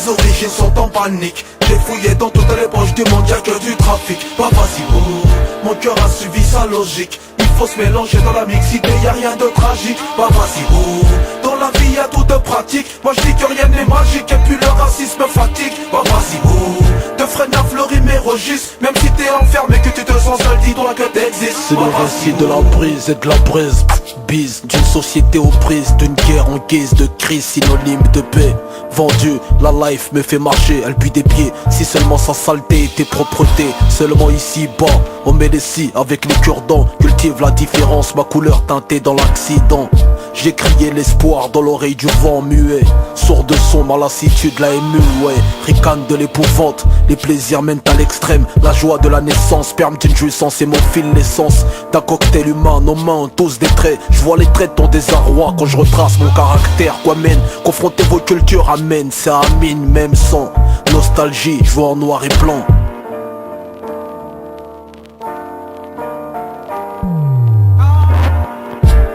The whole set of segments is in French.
Mes origines sont en panique. J'ai fouillé dans toutes les poches du monde, y'a que du trafic. Bah vas-y, oh, mon cœur a suivi sa logique. Il faut se mélanger dans la mixité, y'a rien de tragique. Bah vas-y, oh, dans la vie y'a tout de pratique. Moi je dis que rien n'est magique et puis le racisme fatigue. Bah vas-y, oh, de freine à fleurir mes registres. Même si t'es enfermé, que tu te sens seul, dis-toi que t'existes. C'est le récit de la brise et de la brise. Bise d'une société aux prises, d'une guerre en guise de crise, synonyme de paix. Vendu, la life me fait marcher, elle pue des pieds. Si seulement sa saleté était propreté. Seulement ici bas, on met les scies avec les cure-dents. Cultive la différence, ma couleur teintée dans l'accident. J'ai crié l'espoir dans l'oreille du vent muet. Sourd de son, ma lassitude, la émue, ouais. Ricane de l'épouvante, les plaisirs mènent à l'extrême. La joie de la naissance, sperme d'une jouissance et mon fil l'essence d'un cocktail humain, nos mains tous des traits. Je vois les traits de ton désarroi quand je retrace mon caractère. Quoi mène, confronter vos cultures amène, ça amine même sans nostalgie, je vois en noir et blanc.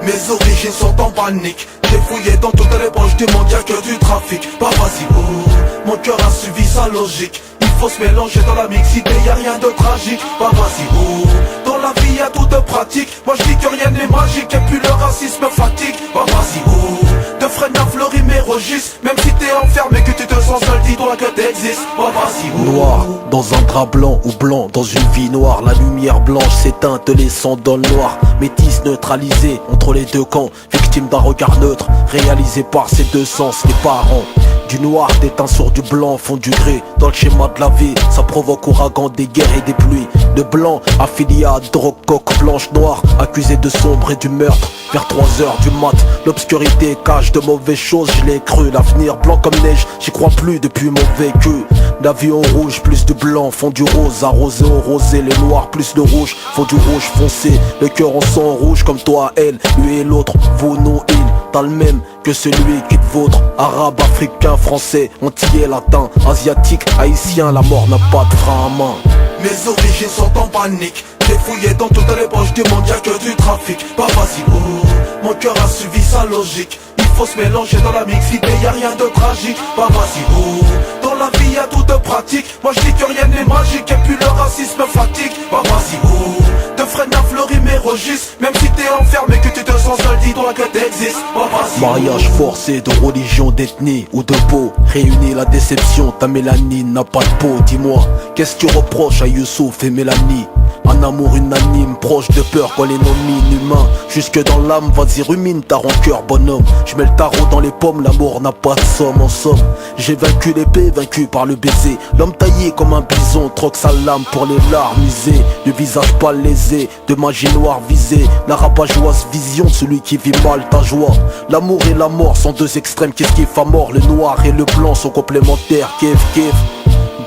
Mes origines sont en panique. J'ai fouillé dans toutes les poches du monde, y'a que du trafic. Bah vas-y, oh, mon cœur a suivi sa logique. Il faut se mélanger dans la mixité, y'a rien de tragique. Bah vas-y, oh, dans la vie y'a tout de pratique. Moi je dis que rien n'est magique et puis le racisme fatigue. Bah vas-y, oh, de freine à fleurir mes registres. Même si t'es enfermé, que tu te sens seul, dis-toi que t'existes. Bah vas-y, oh. Noir, dans un drap blanc ou blanc, dans une vie noire. La lumière blanche s'éteint, te laissant dans le noir. Métis neutralisé entre les deux camps. Victime d'un regard neutre, réalisé par ces deux sens. Les parents du noir déteint sur du blanc font du gris. Dans le schéma de la vie, ça provoque ouragan, des guerres et des pluies. Le blanc affilié à drogue, coque, blanche, noire, accusé de sombre et du meurtre. Vers 3h du mat, l'obscurité cache de mauvaises choses, je l'ai cru. L'avenir blanc comme neige, j'y crois plus depuis mon vécu. La vie en rouge, plus de blanc, font du rose, arrosé au rosé. Les noirs, plus de rouge, font du rouge foncé. Le cœur en sang rouge comme toi, elle, lui et l'autre, vous, nous, il. T'as le même que celui qui te vôtre. Arabe, africain, français, antillais, latin, asiatique, haïtien, la mort n'a pas de frein à main. Mes origines sont en panique. J'ai fouillé dans toutes les poches du monde, y'a que du trafic. Bah vas-y, oh, mon cœur a suivi sa logique. Il faut se mélanger dans la mixité, y'a rien de tragique. Bah vas-y, oh, dans la vie y'a tout de pratique. Moi je dis que rien n'est magique et puis le racisme fatigue. Bah vas-y, oh, de freine à fleurir mes registres. Même si t'es enfermé, que tu te sens seul, dis-toi que t'existes. Bah vas-y, mariage forcé de religion, d'ethnie ou de peau. Réunis la déception, ta mélanine n'a pas de peau. Dis-moi, qu'est-ce que tu reproches à Youssouf et Mélanie? Un amour unanime, proche de peur quand les nomine humains. Jusque dans l'âme, vas-y rumine ta rancœur bonhomme. Je mets le tarot dans les pommes, l'amour n'a pas de somme. En somme, j'ai vaincu l'épée, vaincu par le baiser. L'homme taillé comme un bison, troque sa lame pour les larmes usées. Le visage pas lésé, de magie noire visée. La rabat-joie vision de celui qui vit mal ta joie. L'amour et la mort sont deux extrêmes qui kiffent à mort. Le noir et le blanc sont complémentaires, kiff kiff.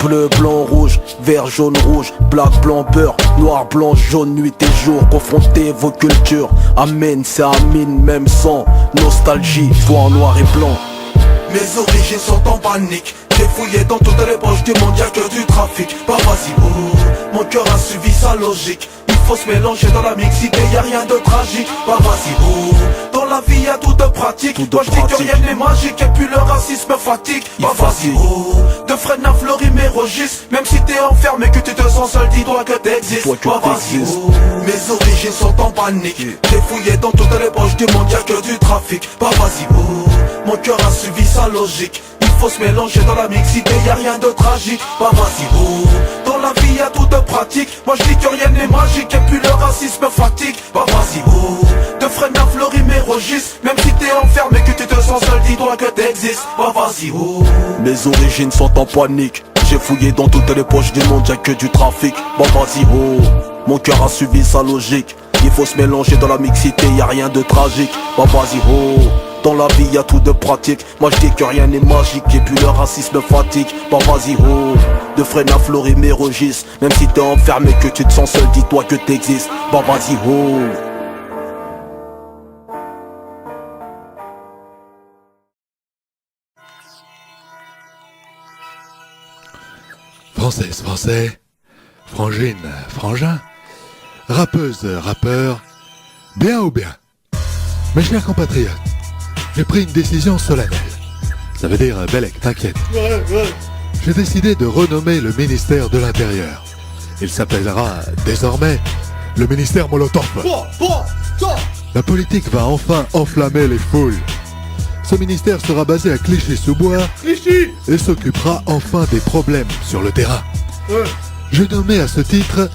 Bleu, blanc, rouge, vert, jaune, rouge, black, blanc, beurre, noir, blanc, jaune, nuit et jour. Confrontez vos cultures, amen, c'est amine, même sans nostalgie, vois en noir et blanc. mes origines sont en panique. J'ai fouillé dans toutes les poches du monde, y'a que du trafic. Bah vas-y, oh, mon cœur a suivi sa logique. Il faut se mélanger dans la mixité, y'a rien de tragique. Bah vas-y, oh, dans la vie y'a tout de pratique. Moi je dis que rien n'est magique et puis le racisme fatigue. Bah vas-y, oh, de freine à fleurir mes registres. Même si t'es enfermé, que tu te sens seul, dis-toi que t'existes. Bah vas-y, oh, mes origines sont en panique. J'ai fouillé dans toutes les poches du monde, y'a que du trafic. Bah vas-y, oh, mon cœur a suivi sa logique. Il faut se mélanger dans la mixité, y'a rien de tragique. Bah vas-y, oh, dans la vie y'a tout de pratique. Moi je dis que rien n'est magique et puis le racisme fatigue. Bah vas-y, oh, de freine à fleurir mes registres. Même si t'es enfermé, que tu te sens seul, dis-toi que t'existes. Bah vas-y, oh, mes origines sont en panique. J'ai fouillé dans toutes les poches du monde, y'a que du trafic. Bah vas-y, oh, mon cœur a suivi sa logique. Il faut se mélanger dans la mixité, y'a rien de tragique. Bah vas-y, oh, dans la vie y'a tout de pratique. Moi je dis que rien n'est magique et puis le racisme fatigue. Bah vas-y, oh, de freine à fleurir mes registres. Même si t'es enfermé, que tu te sens seul, dis-toi que t'existes. Bah vas-y, oh. Française, français, frangine, frangin, rappeuse, rappeur, bien ou bien. Mes chers compatriotes, j'ai pris une décision solennelle. Ça veut dire Bellec, t'inquiète. Ouais. J'ai décidé de renommer le ministère de l'Intérieur. Il s'appellera désormais le ministère Molotov. La politique va enfin enflammer les foules. Ce ministère sera basé à Clichy-sous-Bois et s'occupera enfin des problèmes sur le terrain. J'ai nommé à ce titre